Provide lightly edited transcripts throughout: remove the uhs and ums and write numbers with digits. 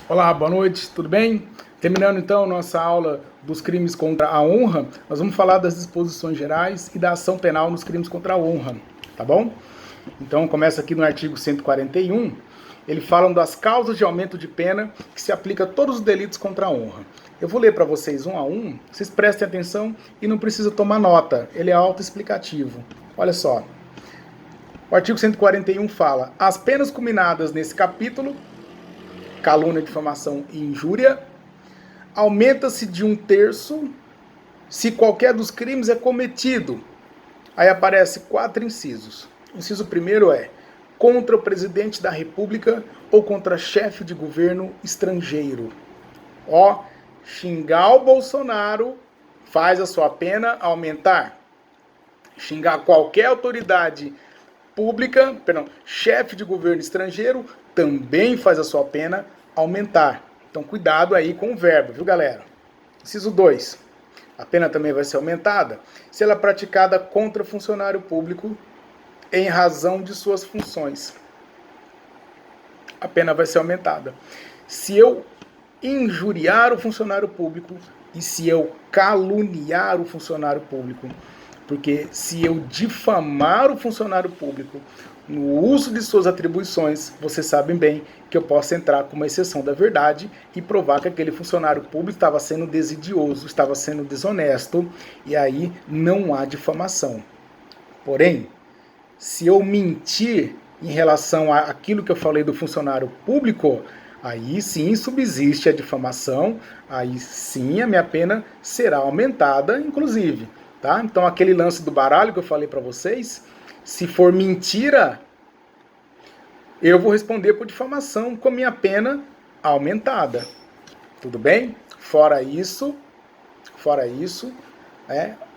Olá, boa noite, tudo bem? Terminando então nossa aula dos crimes contra a honra, nós vamos falar das disposições gerais e da ação penal nos crimes contra a honra, tá bom? Então começa aqui no artigo 141, ele fala das causas de aumento de pena que se aplica a todos os delitos contra a honra. Eu vou ler para vocês um a um, vocês prestem atenção e não precisa tomar nota, ele é autoexplicativo. Olha só, o artigo 141 fala: as penas culminadas nesse capítulo, calúnia, difamação e injúria, aumenta-se de 1/3 se qualquer dos crimes é cometido. Aí aparece 4 incisos. O inciso primeiro é contra o presidente da República ou contra chefe de governo estrangeiro. Ó, xingar o Bolsonaro faz a sua pena aumentar. Xingar qualquer autoridade pública, chefe de governo estrangeiro, também faz a sua pena aumentar. Então cuidado aí com o verbo, viu, galera? Inciso 2. A pena também vai ser aumentada se ela é praticada contra funcionário público em razão de suas funções. A pena vai ser aumentada se eu injuriar o funcionário público e se eu caluniar o funcionário público. Porque se eu difamar o funcionário público no uso de suas atribuições, vocês sabem bem que eu posso entrar com uma exceção da verdade e provar que aquele funcionário público estava sendo desidioso, estava sendo desonesto, e aí não há difamação. Porém, se eu mentir em relação àquilo que eu falei do funcionário público, aí sim subsiste a difamação, aí sim a minha pena será aumentada, inclusive. Tá? Então aquele lance do baralho que eu falei para vocês, se for mentira, eu vou responder por difamação com minha pena aumentada. Tudo bem? Fora isso,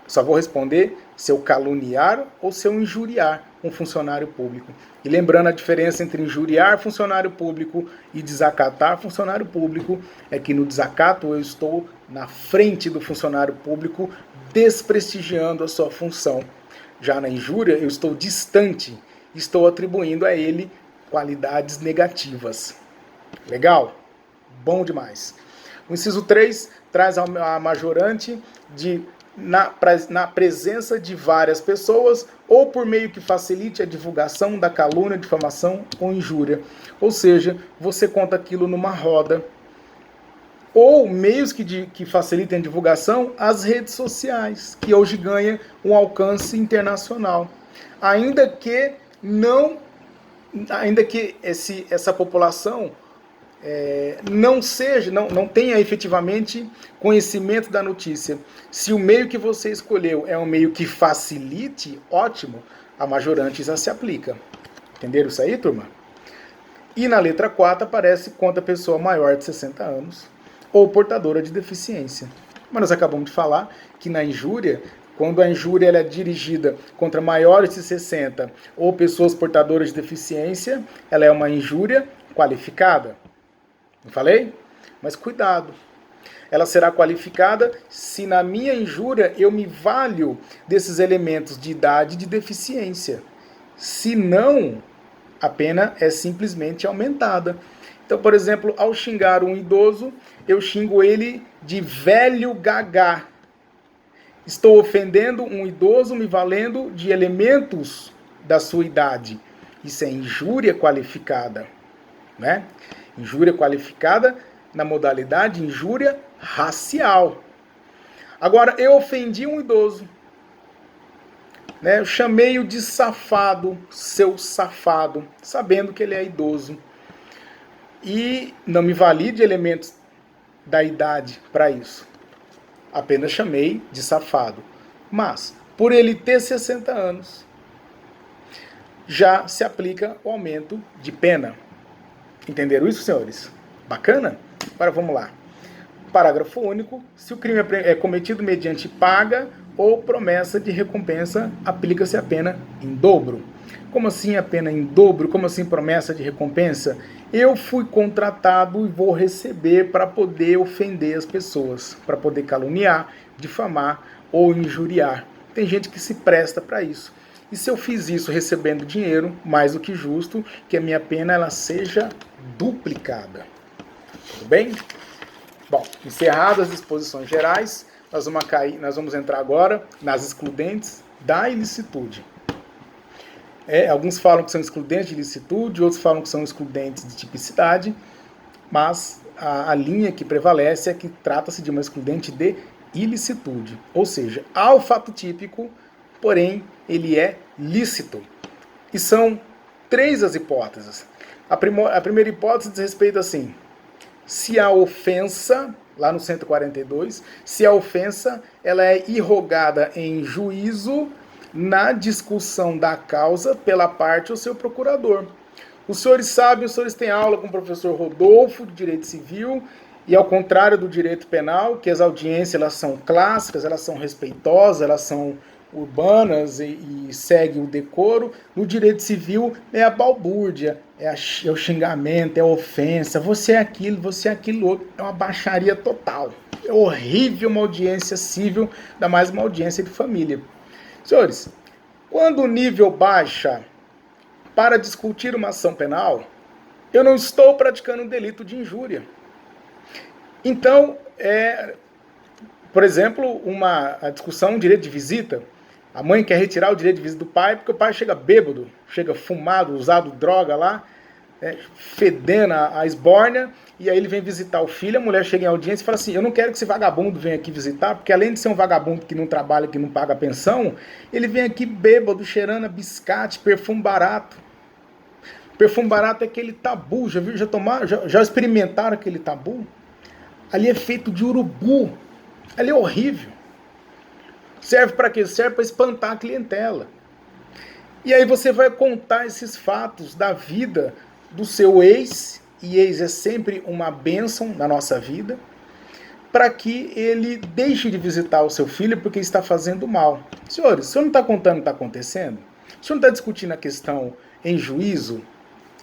só vou responder se eu caluniar ou se eu injuriar um funcionário público. E lembrando a diferença entre injuriar funcionário público e desacatar funcionário público, é que no desacato eu estou na frente do funcionário público, desprestigiando a sua função. Já na injúria, eu estou distante, estou atribuindo a ele qualidades negativas. Legal? Bom demais. O inciso 3 traz a majorante na presença de várias pessoas ou por meio que facilite a divulgação da calúnia, difamação ou injúria. Ou seja, você conta aquilo numa roda. Ou meios que facilitem a divulgação, as redes sociais, que hoje ganham um alcance internacional. Ainda que essa população não tenha efetivamente conhecimento da notícia. Se o meio que você escolheu é um meio que facilite, ótimo, a majorante já se aplica. Entenderam isso aí, turma? E na letra 4 aparece contra pessoa maior de 60 anos ou portadora de deficiência. Mas nós acabamos de falar que na injúria, quando a injúria ela é dirigida contra maiores de 60 ou pessoas portadoras de deficiência, ela é uma injúria qualificada. Não falei? Mas cuidado. Ela será qualificada se na minha injúria eu me valho desses elementos de idade e de deficiência. Se não, a pena é simplesmente aumentada. Então, por exemplo, ao xingar um idoso, eu xingo ele de velho gagá. Estou ofendendo um idoso me valendo de elementos da sua idade. Isso é injúria qualificada, né? Injúria qualificada na modalidade injúria racial. Agora, eu ofendi um idoso, né? Eu chamei-o de safado, seu safado, sabendo que ele é idoso. E não me vali de elementos da idade para isso. Apenas chamei de safado. Mas, por ele ter 60 anos, já se aplica o aumento de pena. Entenderam isso, senhores? Bacana? Agora vamos lá. Parágrafo único. Se o crime é cometido mediante paga ou promessa de recompensa, aplica-se a pena em dobro. Como assim a pena em dobro? Como assim promessa de recompensa? Eu fui contratado e vou receber para poder ofender as pessoas, para poder caluniar, difamar ou injuriar. Tem gente que se presta para isso. E se eu fiz isso recebendo dinheiro, mais do que justo, que a minha pena ela seja duplicada. Tudo bem? Bom, encerradas as disposições gerais, nós vamos entrar agora nas excludentes da ilicitude. Alguns falam que são excludentes de ilicitude, outros falam que são excludentes de tipicidade, mas a linha que prevalece é que trata-se de uma excludente de ilicitude. Ou seja, há o fato típico, porém ele é lícito. E são 3 as hipóteses. A primeira hipótese diz respeito assim: se a ofensa, lá no 142, se a ofensa ela é irrogada em juízo na discussão da causa pela parte ou seu procurador. Os senhores sabem, os senhores têm aula com o professor Rodolfo de Direito Civil, e ao contrário do direito penal, que as audiências elas são clássicas, elas são respeitosas, elas são urbanas e seguem o decoro, no direito civil é a balbúrdia, é o xingamento, é a ofensa, você é aquilo outro, é uma baixaria total. É horrível uma audiência civil, ainda mais uma audiência de família. Senhores, quando o nível baixa para discutir uma ação penal, eu não estou praticando um delito de injúria. Então, por exemplo, a discussão, um direito de visita, a mãe quer retirar o direito de visita do pai porque o pai chega bêbado, chega fumado, usado droga lá, fedendo a esbórnia, e aí ele vem visitar o filho, a mulher chega em audiência e fala assim: eu não quero que esse vagabundo venha aqui visitar, porque além de ser um vagabundo que não trabalha, que não paga pensão, ele vem aqui bêbado, cheirando a biscate, perfume barato. Perfume barato é aquele tabu, já experimentaram aquele tabu? Ali é feito de urubu, ali é horrível. Serve para quê? Serve para espantar a clientela. E aí você vai contar esses fatos da vida do seu ex, e ex é sempre uma bênção na nossa vida, para que ele deixe de visitar o seu filho porque está fazendo mal. Senhores, o senhor não está contando o que está acontecendo? O senhor não está discutindo a questão em juízo?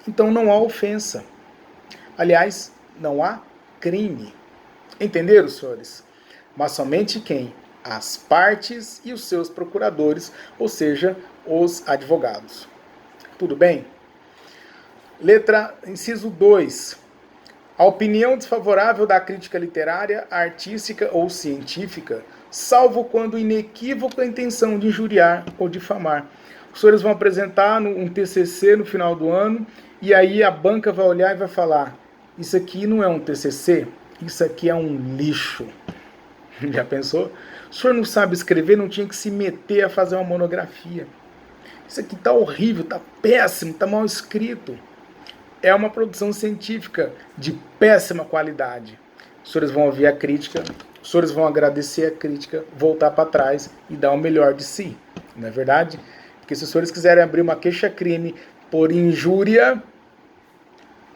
Então não há ofensa. Aliás, não há crime. Entenderam, senhores? Mas somente quem? As partes e os seus procuradores, ou seja, os advogados. Tudo bem? Inciso 2. A opinião desfavorável da crítica literária, artística ou científica, salvo quando inequívoca a intenção de injuriar ou difamar. Os senhores vão apresentar um TCC no final do ano, e aí a banca vai olhar e vai falar: isso aqui não é um TCC, isso aqui é um lixo. Já pensou? O senhor não sabe escrever, não tinha que se meter a fazer uma monografia. Isso aqui está horrível, está péssimo, está mal escrito. É uma produção científica de péssima qualidade. Os senhores vão ouvir a crítica, os senhores vão agradecer a crítica, voltar para trás e dar o melhor de si. Não é verdade? Porque se os senhores quiserem abrir uma queixa-crime por injúria,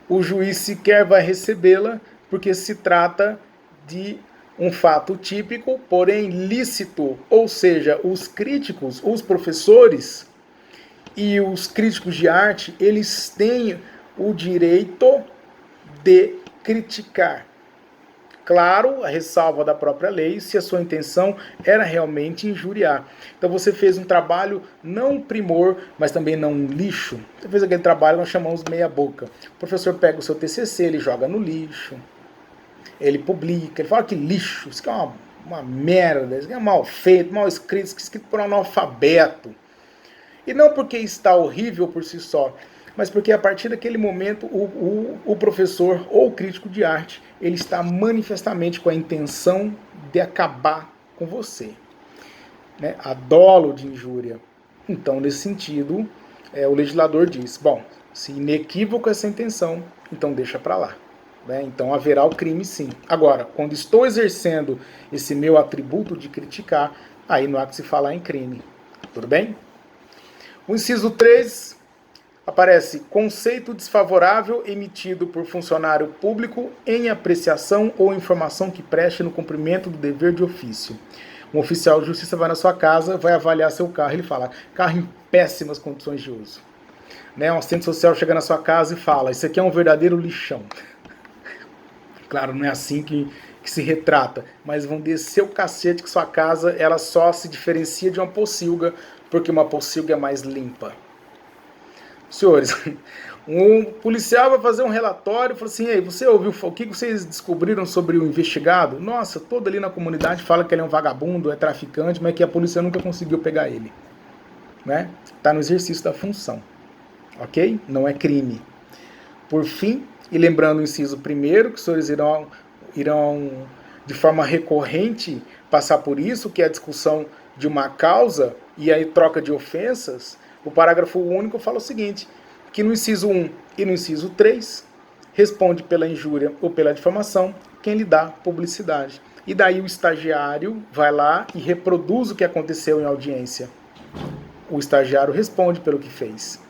o juiz sequer vai recebê-la, porque se trata de um fato típico, porém lícito. Ou seja, os críticos, os professores e os críticos de arte, eles têm o direito de criticar. Claro, a ressalva da própria lei, se a sua intenção era realmente injuriar. Então você fez um trabalho não primor, mas também não lixo. Você fez aquele trabalho que nós chamamos meia boca. O professor pega o seu TCC, ele joga no lixo, ele publica, ele fala que lixo, isso aqui é uma merda, isso aqui é mal feito, mal escrito, isso aqui é escrito por um analfabeto. E não porque está horrível por si só, mas porque a partir daquele momento o professor ou o crítico de arte, ele está manifestamente com a intenção de acabar com você, né? A dolo de injúria. Então, nesse sentido, o legislador diz: bom, se inequívoco essa intenção, então deixa para lá. Né? Então haverá o crime sim. Agora, quando estou exercendo esse meu atributo de criticar, aí não há que se falar em crime. Tudo bem? O inciso 3 aparece: conceito desfavorável emitido por funcionário público em apreciação ou informação que preste no cumprimento do dever de ofício. Um oficial de justiça vai na sua casa, vai avaliar seu carro, ele fala: carro em péssimas condições de uso. Né? Um assistente social chega na sua casa e fala: isso aqui é um verdadeiro lixão. Claro, não é assim que se retrata, mas vão descer o cacete que sua casa ela só se diferencia de uma pocilga, porque uma pocilga é mais limpa. Senhores, Um policial vai fazer um relatório e fala assim: ei, você ouviu o que vocês descobriram sobre o investigado? Nossa, todo ali na comunidade fala que ele é um vagabundo, é traficante, mas que a polícia nunca conseguiu pegar ele. Né? Está no exercício da função. Ok? Não é crime. Por fim, e lembrando o inciso primeiro, que os senhores irão de forma recorrente passar por isso, que é a discussão de uma causa e aí troca de ofensas, o parágrafo único fala o seguinte, que no inciso 1 e no inciso 3, responde pela injúria ou pela difamação quem lhe dá publicidade. E daí o estagiário vai lá e reproduz o que aconteceu em audiência. O estagiário responde pelo que fez.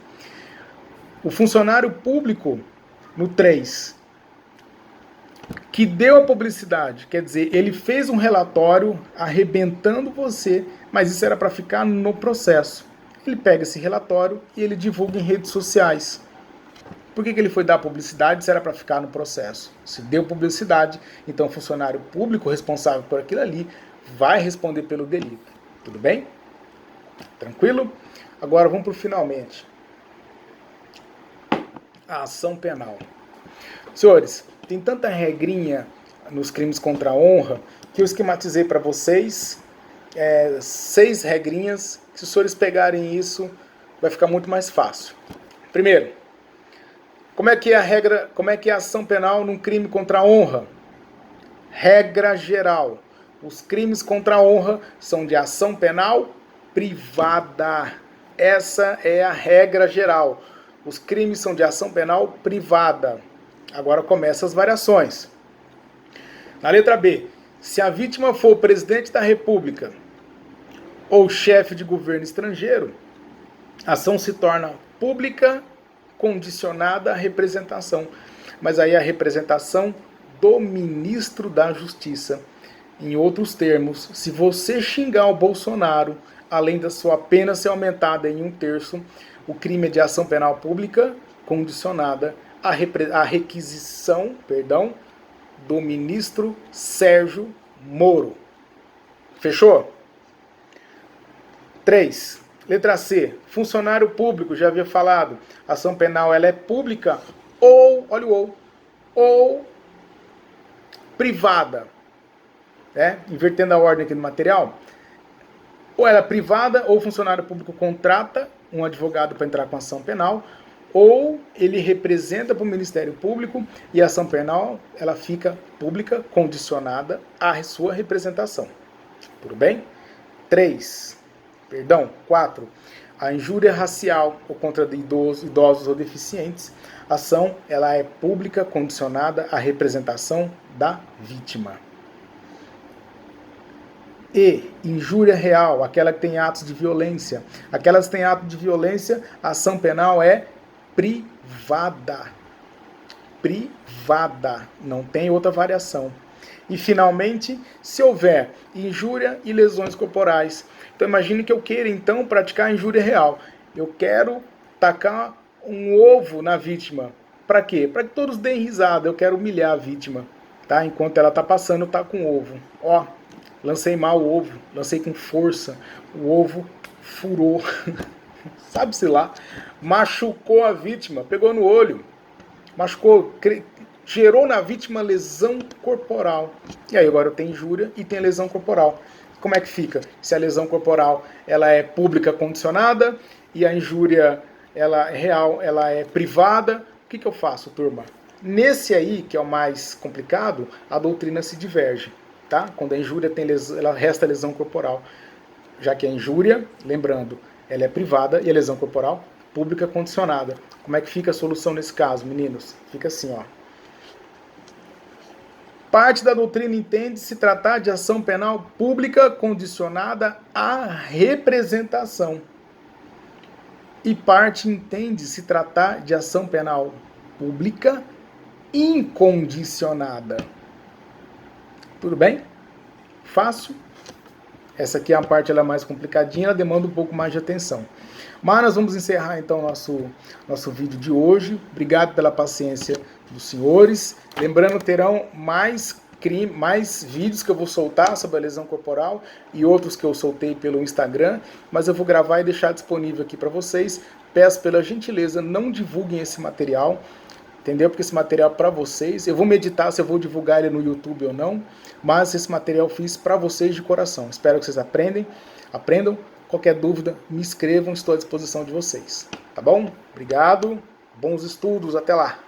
O funcionário público, no 3, que deu a publicidade, quer dizer, ele fez um relatório arrebentando você, mas isso era para ficar no processo. Ele pega esse relatório e ele divulga em redes sociais. Por que ele foi dar publicidade se era para ficar no processo? Se deu publicidade, então o funcionário público responsável por aquilo ali vai responder pelo delito. Tudo bem? Tranquilo? Agora vamos para o finalmente. A ação penal. Senhores, tem tanta regrinha nos crimes contra a honra que eu esquematizei para vocês 6 regrinhas que se os senhores pegarem isso vai ficar muito mais fácil. Primeiro, como é que é a regra, como é que é a ação penal num crime contra a honra? Regra geral. Os crimes contra a honra são de ação penal privada. Essa é a regra geral. Os crimes são de ação penal privada. Agora começam as variações. Na letra B, se a vítima for o presidente da República ou chefe de governo estrangeiro, a ação se torna pública condicionada à representação. Mas aí a representação do ministro da Justiça. Em outros termos, se você xingar o Bolsonaro, além da sua pena ser aumentada em 1/3, o crime é de ação penal pública condicionada à requisição, do ministro Sérgio Moro. Fechou? 3. Letra C. Funcionário público, já havia falado. Ação penal ela é pública ou, olha o ou privada. Invertendo a ordem aqui no material. Ou ela é privada, ou o funcionário público contrata um advogado para entrar com ação penal, ou ele representa para o Ministério Público e a ação penal ela fica pública, condicionada à sua representação. Tudo bem? 4. A injúria racial ou contra idosos ou deficientes, a ação ela é pública, condicionada à representação da vítima. E injúria real, aquela que tem atos de violência. Aquelas que têm atos de violência, a ação penal é privada. Privada. Não tem outra variação. E, finalmente, se houver injúria e lesões corporais. Então, imagine que eu queira, então, praticar injúria real. Eu quero tacar um ovo na vítima. Para quê? Para que todos deem risada. Eu quero humilhar a vítima. Tá? Enquanto ela está passando, eu taco um ovo. Ó. Lancei mal o ovo, lancei com força, o ovo furou, sabe-se lá, machucou a vítima, pegou no olho, machucou, gerou na vítima lesão corporal. E aí agora eu tenho injúria e tem lesão corporal. Como é que fica? Se a lesão corporal ela é pública condicionada e a injúria ela é real, ela é privada, o que eu faço, turma? Nesse aí, que é o mais complicado, a doutrina se diverge. Tá? Quando a injúria tem lesão, ela resta lesão corporal, já que a injúria, lembrando, ela é privada e a lesão corporal pública condicionada. Como é que fica a solução nesse caso, meninos? Fica assim, ó. Parte da doutrina entende se tratar de ação penal pública condicionada à representação. E parte entende se tratar de ação penal pública incondicionada. Tudo bem? Fácil? Essa aqui é a parte ela é mais complicadinha, ela demanda um pouco mais de atenção. Mas nós vamos encerrar então nosso vídeo de hoje. Obrigado pela paciência dos senhores. Lembrando, terão mais vídeos que eu vou soltar sobre a lesão corporal e outros que eu soltei pelo Instagram, mas eu vou gravar e deixar disponível aqui para vocês Peço pela gentileza, não divulguem esse material, entendeu? Porque esse material é para vocês. Eu vou meditar se eu vou divulgar ele no YouTube ou não, mas esse material eu fiz para vocês de coração. Espero que vocês aprendam. Qualquer dúvida, me escrevam, estou à disposição de vocês. Tá bom? Obrigado, bons estudos, até lá.